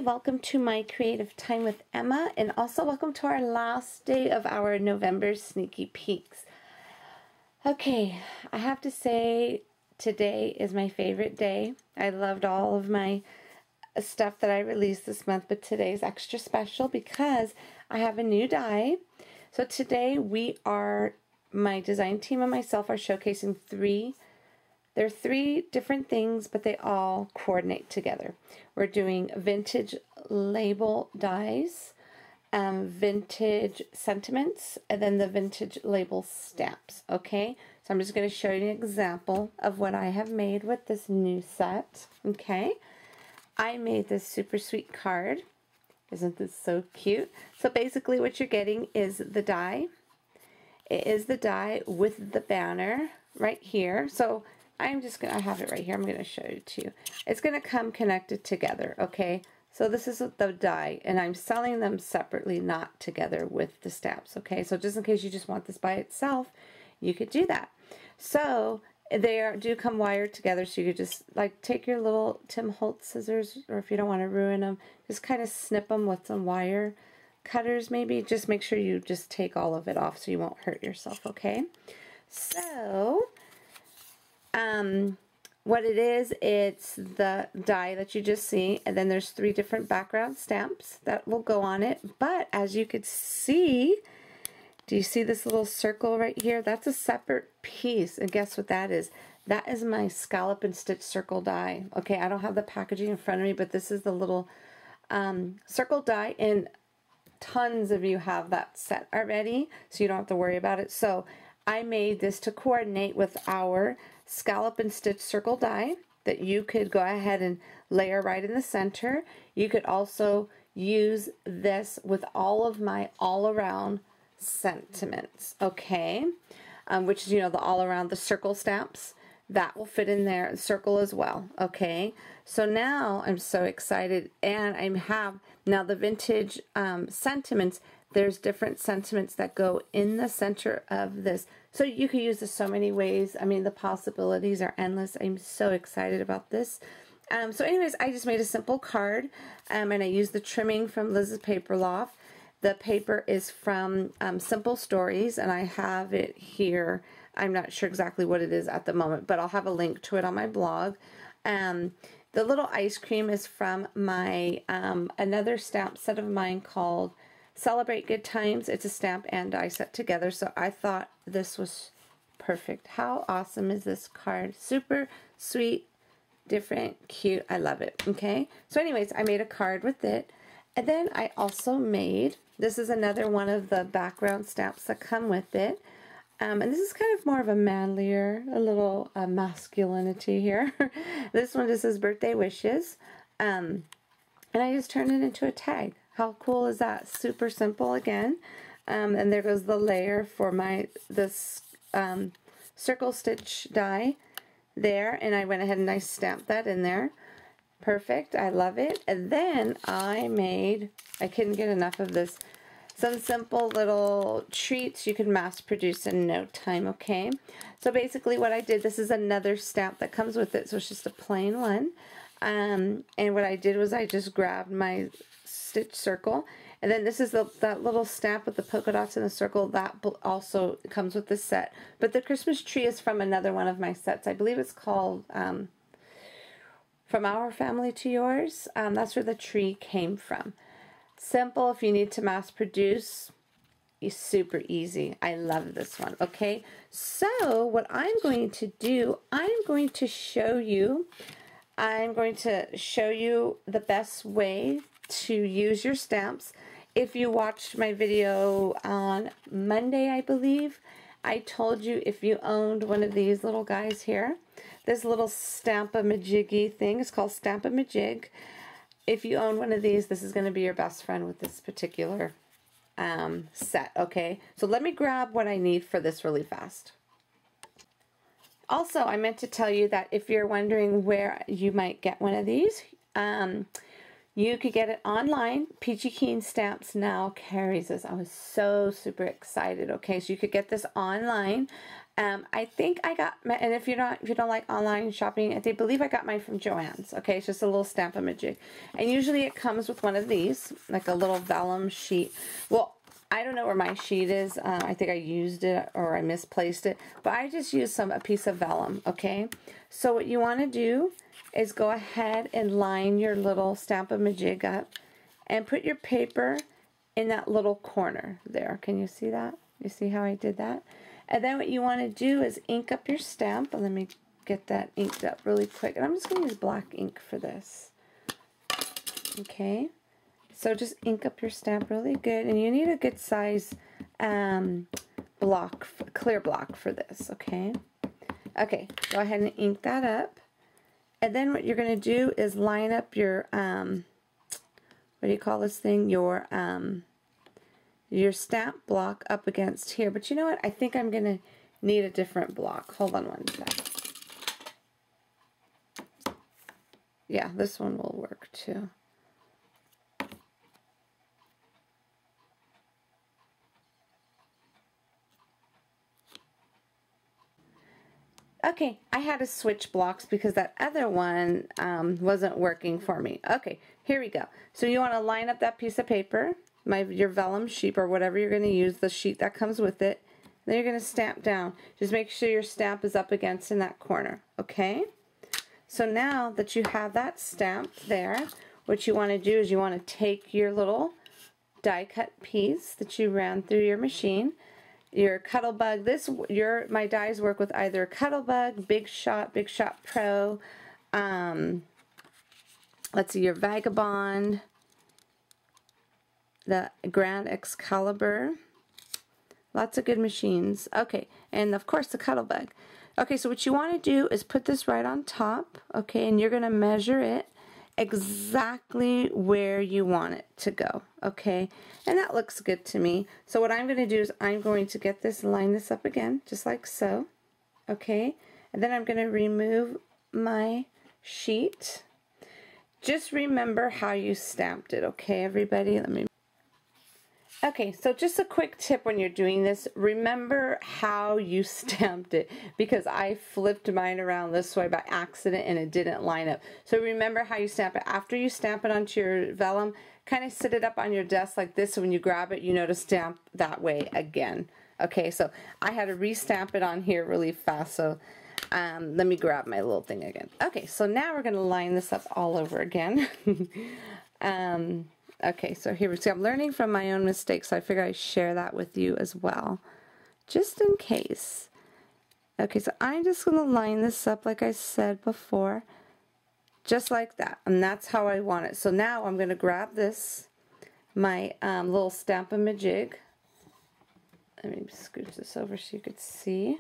Welcome to my creative time with Emma, and also welcome to our last day of our November sneaky peeks. Okay, I have to say today is my favorite day. I loved all of my stuff that I released this month, but today's extra special because I have a new die. So today my design team and myself are showcasing there are three different things, but they all coordinate together. We're doing vintage label dies, vintage sentiments, and then the vintage label stamps, okay? So I'm just going to show you an example of what I have made with this new set, okay? I made this super sweet card. Isn't this so cute? So basically what you're getting is the die. It is the die with the banner right here. So I have it right here. I'm going to show it to you. It's going to come connected together, okay? So this is the die, and I'm selling them separately, not together with the stamps, okay? So just in case you just want this by itself, you could do that. So they do come wired together, so you could just like take your little Tim Holtz scissors, or if you don't want to ruin them, just kind of snip them with some wire cutters maybe. Just make sure you just take all of it off so you won't hurt yourself, okay? So what it is, it's the die that you just see, and then there's 3 different background stamps that will go on it. But as you could see, do you see this little circle right here? That's a separate piece, and guess what that is? That is my scallop and stitch circle die. Okay, I don't have the packaging in front of me, but this is the little circle die, and tons of you have that set already, so you don't have to worry about it. So I made this to coordinate with our scallop and stitch circle die that you could go ahead and layer right in the center. You could also use this with all of my all around sentiments, okay? Which is, you know, the all around, the circle stamps that will fit in there, and circle as well, okay? So now I'm so excited, and I have now the vintage sentiments. There's different sentiments that go in the center of this. So you could use this so many ways. I mean, the possibilities are endless. I'm so excited about this. So anyways, I just made a simple card, and I used the trimming from Liz's Paper Loft. The paper is from Simple Stories, and I have it here. I'm not sure exactly what it is at the moment, but I'll have a link to it on my blog. The little ice cream is from my another stamp set of mine called Celebrate Good Times. It's a stamp and die set together, so I thought this was perfect. How awesome is this card? Super sweet, different, cute. I love it, okay? So anyways, I made a card with it, and then I also made, this is another one of the background stamps that come with it, and this is kind of more of a manlier, a little masculinity here. This one just says Birthday Wishes, and I just turned it into a tag. How cool is that? Super simple again. And there goes the layer for this circle stitch die there, and I went ahead and I stamped that in there. Perfect. I love it. And then I couldn't get enough of this, some simple little treats you can mass produce in no time, okay? So basically what I did, this is another stamp that comes with it, so it's just a plain one. And what I did was I just grabbed my stitch circle, and then this is that little stamp with the polka dots in the circle that also comes with the set. But the Christmas tree is from another one of my sets. I believe it's called From Our Family to Yours. That's where the tree came from. Simple. If you need to mass produce, it's super easy. I love this one. Okay, so what I'm going to do, I'm going to show you the best way to use your stamps. If you watched my video on Monday, I believe, I told you if you owned one of these little guys here, this little Stamp-A-Majiggy thing is called Stamp-A-Majig. If you own one of these, this is going to be your best friend with this particular set, okay? So let me grab what I need for this really fast. Also, I meant to tell you that if you're wondering where you might get one of these, You could get it online. Peachy Keen Stamps now carries this. I was so super excited. Okay, so you could get this online. I think I got, and if you don't like online shopping, I believe I got mine from Joann's. Okay, it's just a little Stamp-A-Majig, and usually it comes with one of these, like a little vellum sheet. Well, I don't know where my sheet is. I think I used it or I misplaced it, but I just used a piece of vellum. Okay, so what you want to do is go ahead and line your little Stamp-A-Majig up and put your paper in that little corner there. Can you see that? You see how I did that? And then what you want to do is ink up your stamp. And let me get that inked up really quick. And I'm just going to use black ink for this. Okay. So just ink up your stamp really good. And you need a good size block, clear block for this. Okay. Okay. Go ahead and ink that up. And then what you're going to do is line up your, what do you call this thing? Your stamp block up against here. But you know what? I think I'm going to need a different block. Hold on one sec. Yeah, this one will work too. Okay, I had to switch blocks because that other one wasn't working for me. Okay, here we go. So you want to line up that piece of paper, your vellum sheet or whatever you're going to use, the sheet that comes with it. Then you're going to stamp down. Just make sure your stamp is up against in that corner. Okay? So now that you have that stamped there, what you want to do is you want to take your little die cut piece that you ran through your machine, your Cuttlebug. My dies work with either Cuttlebug, Big Shot Pro, let's see, your Vagabond, the Grand Excalibur. Lots of good machines. Okay, and of course the Cuttlebug. Okay, so what you want to do is put this right on top, okay, and you're going to measure it exactly where you want it to go, okay, and that looks good to me. So what I'm going to do is I'm going to get this, line this up again, just like so, okay, and then I'm going to remove my sheet. Just remember how you stamped it, okay, everybody? Okay, so just a quick tip when you're doing this, remember how you stamped it, because I flipped mine around this way by accident and it didn't line up. So remember how you stamp it. After you stamp it onto your vellum, kind of sit it up on your desk like this, so when you grab it, you know to stamp that way again. Okay, so I had to re-stamp it on here really fast, so let me grab my little thing again. Okay, so now we're going to line this up all over again. Okay, so here we see, I'm learning from my own mistakes, so I figure I'd share that with you as well, just in case. Okay, so I'm just going to line this up like I said before, just like that, and that's how I want it. So now I'm going to grab this, my little Stamp-A-Majig. Let me scoot this over so you could see.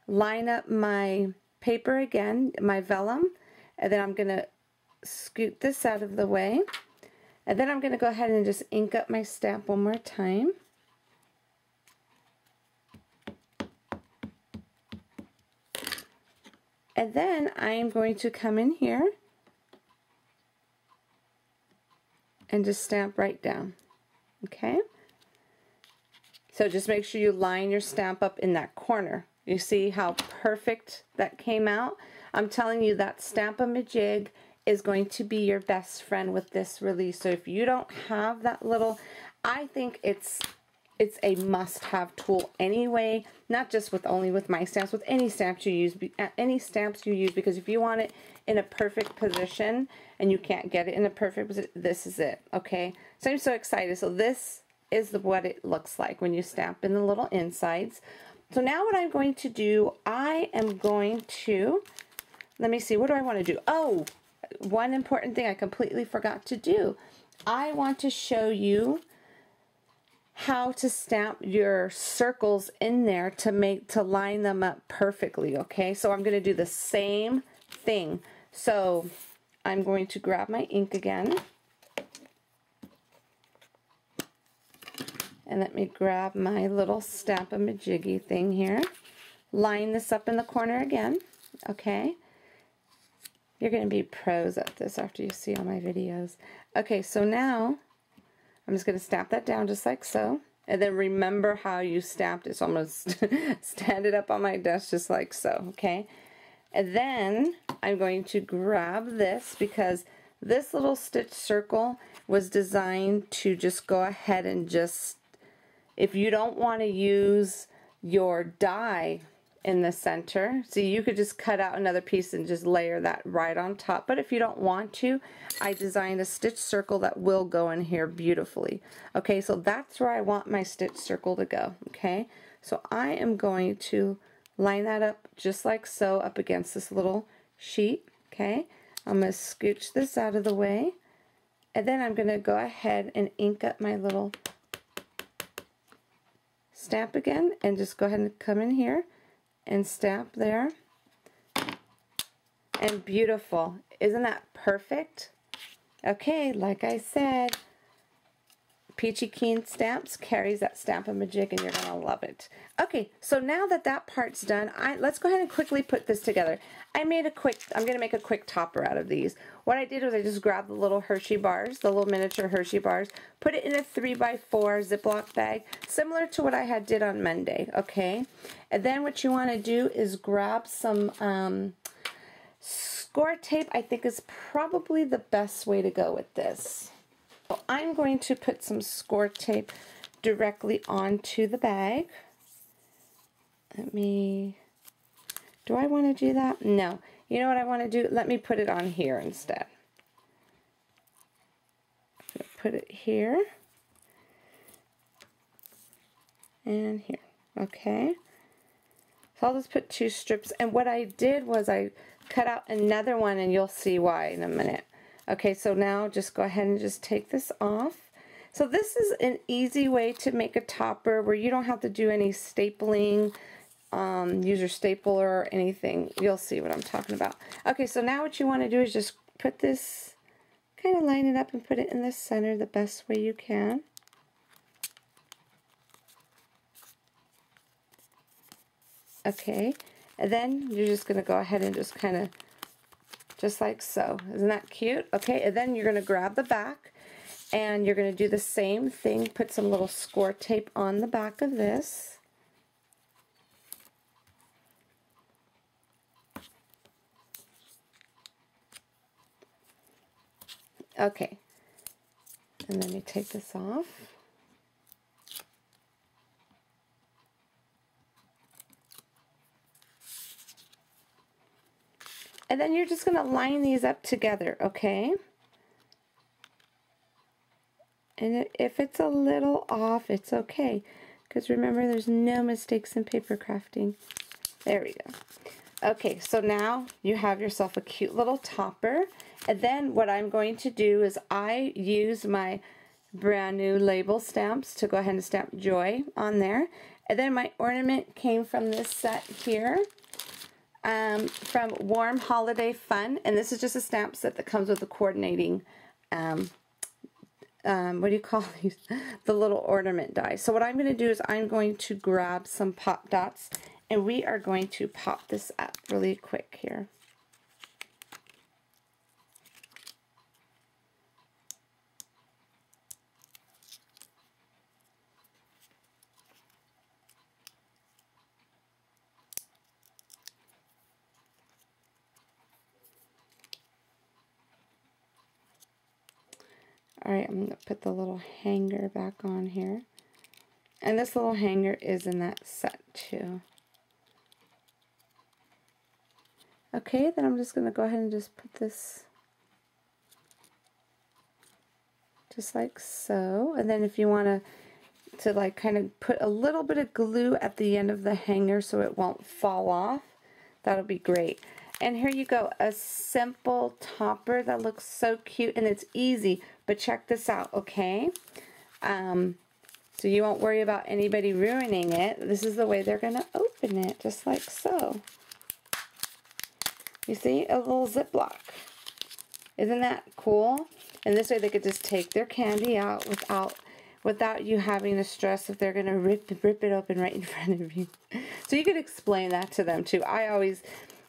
Line up my paper again, my vellum, and then I'm going to scoot this out of the way, and then I'm going to go ahead and just ink up my stamp one more time. And then I'm going to come in here and just stamp right down. Okay? So just make sure you line your stamp up in that corner. You see how perfect that came out? I'm telling you, that Stamp-A-Majig is going to be your best friend with this release. So if you don't have that little, I think it's a must-have tool anyway, not just only with my stamps, with any stamps you use, because if you want it in a perfect position and you can't get it in a perfect position, this is it, okay? So I'm so excited. So this is what it looks like when you stamp in the little insides. So now what I'm going to do, I am going to, let me see, what do I want to do? Oh, one important thing I completely forgot to do. I want to show you how to stamp your circles in there to line them up perfectly, okay? So I'm going to do the same thing. So I'm going to grab my ink again. And let me grab my little Stamp-A-Majiggy thing here. Line this up in the corner again, okay? You're going to be pros at this after you see all my videos. Okay, so now I'm just going to stamp that down just like so. And then remember how you stamped it. So I'm going to stand it up on my desk just like so, okay? And then I'm going to grab this because this little stitch circle was designed to just go ahead and just, if you don't want to use your die in the center, see, you could just cut out another piece and just layer that right on top. But if you don't want to, I designed a stitch circle that will go in here beautifully. Okay, so that's where I want my stitch circle to go. Okay, so I am going to line that up just like so up against this little sheet. Okay, I'm going to scooch this out of the way, and then I'm going to go ahead and ink up my little stamp again, and just go ahead and come in here and stamp there. And beautiful. Isn't that perfect? Okay, like I said, Peachy Keen Stamps carries that Stamp-A-Majig, and you're going to love it. Okay, so now that that part's done, let's go ahead and quickly put this together. I'm going to make a quick topper out of these. What I did was I just grabbed the little Hershey bars, the little miniature Hershey bars, put it in a 3x4 Ziploc bag, similar to what I had did on Monday, okay? And then what you want to do is grab some score tape. I think is probably the best way to go with this. So I'm going to put some score tape directly onto the bag. Do I want to do that? No. You know what I want to do? Let me put it on here instead. I'm going to put it here and here. Okay. So I'll just put 2 strips, and what I did was I cut out another one, and you'll see why in a minute. Okay, so now just go ahead and just take this off. So this is an easy way to make a topper where you don't have to do any stapling, use your stapler or anything. You'll see what I'm talking about. Okay, so now what you want to do is just put this, kind of line it up and put it in the center the best way you can. Okay, and then you're just going to go ahead and just kind of, just like so. Isn't that cute? Okay, and then you're going to grab the back, and you're going to do the same thing. Put some little score tape on the back of this. Okay, and then you take this off. And then you're just going to line these up together, okay? And if it's a little off, it's okay. Because remember, there's no mistakes in paper crafting. There we go. Okay, so now you have yourself a cute little topper. And then what I'm going to do is I use my brand new label stamps to go ahead and stamp Joy on there. And then my ornament came from this set here. From Warm Holiday Fun, and this is just a stamp set that comes with the coordinating, what do you call these? The little ornament die. So what I'm going to do is I'm going to grab some pop dots, and we are going to pop this up really quick here. Alright, I'm going to put the little hanger back on here. And this little hanger is in that set too. Okay, then I'm just going to go ahead and just put this just like so. And then if you want to like kind of put a little bit of glue at the end of the hanger so it won't fall off, that'll be great. And here you go, a simple topper that looks so cute, and it's easy, but check this out, okay? So you won't worry about anybody ruining it. This is the way they're going to open it, just like so. You see, a little Ziploc. Isn't that cool? And this way they could just take their candy out without you having to stress if they're going to rip it open right in front of you. So you could explain that to them too. I always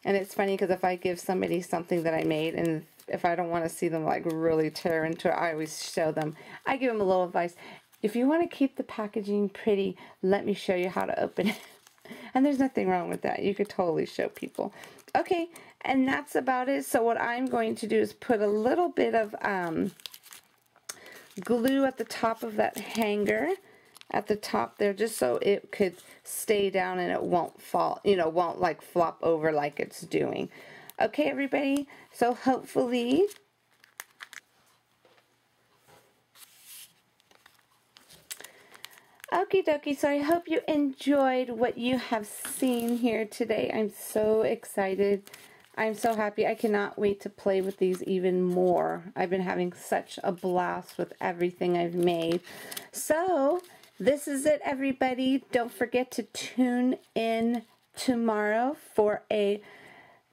And it's funny because if I give somebody something that I made, and if I don't want to see them like really tear into it, I always show them. I give them a little advice. If you want to keep the packaging pretty, let me show you how to open it. And there's nothing wrong with that. You could totally show people. Okay, and that's about it. So what I'm going to do is put a little bit of glue at the top of that hanger, at the top there, just so it could stay down and it won't fall, you know, won't like flop over like it's doing. Okay, everybody, so hopefully okie dokie, so I hope you enjoyed what you have seen here today. I'm so excited. I'm so happy. I cannot wait to play with these even more. I've been having such a blast with everything I've made. So this is it, everybody. Don't forget to tune in tomorrow for a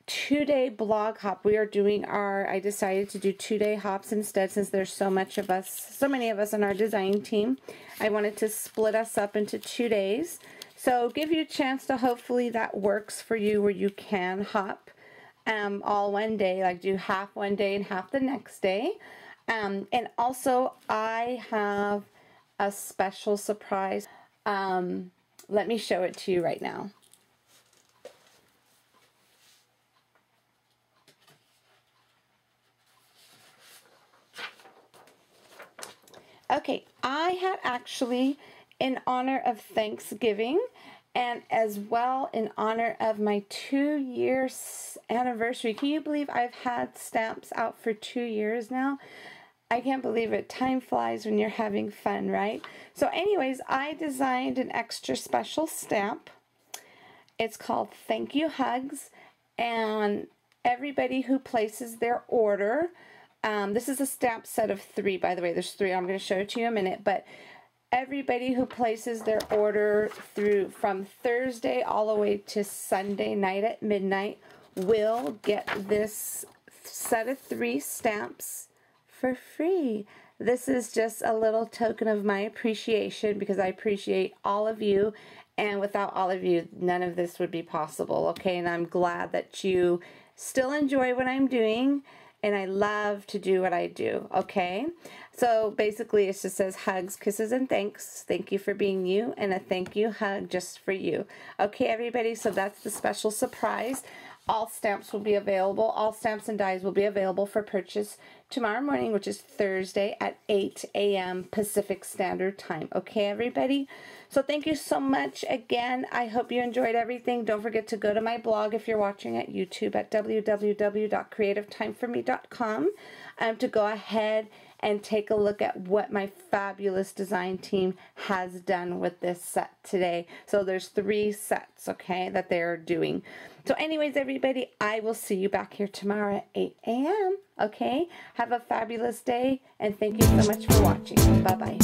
2-day blog hop. We are doing I decided to do 2-day hops instead, since there's so many of us on our design team. I wanted to split us up into 2 days. So give you a chance to, hopefully that works for you, where you can hop all one day, like do half one day and half the next day. And also I have a special surprise. Let me show it to you right now. Okay, I had actually, in honor of Thanksgiving, and as well in honor of my 2-year anniversary. Can you believe I've had stamps out for 2 years now? I can't believe it. Time flies when you're having fun, right? So anyways, I designed an extra special stamp. It's called Thank You Hugs, and everybody who places their order, this is a stamp set of 3, by the way. There's 3. I'm going to show it to you in a minute, but everybody who places their order from Thursday all the way to Sunday night at midnight will get this set of 3 stamps for free. This is just a little token of my appreciation, because I appreciate all of you, and without all of you, none of this would be possible, okay? And I'm glad that you still enjoy what I'm doing, and I love to do what I do, okay? So basically it just says hugs, kisses, and thanks. Thank you for being you, and a thank you hug just for you. Okay, everybody, so that's the special surprise. All stamps will be available. All stamps and dies will be available for purchase tomorrow morning, which is Thursday at 8 a.m. Pacific Standard Time. Okay, everybody? So thank you so much again. I hope you enjoyed everything. Don't forget to go to my blog if you're watching at YouTube at www.creativetimeforme.com to go ahead and take a look at what my fabulous design team has done with this set today. So there's 3 sets, okay, that they're doing. So anyways, everybody, I will see you back here tomorrow at 8 a.m. Okay? Have a fabulous day, and thank you so much for watching. Bye-bye.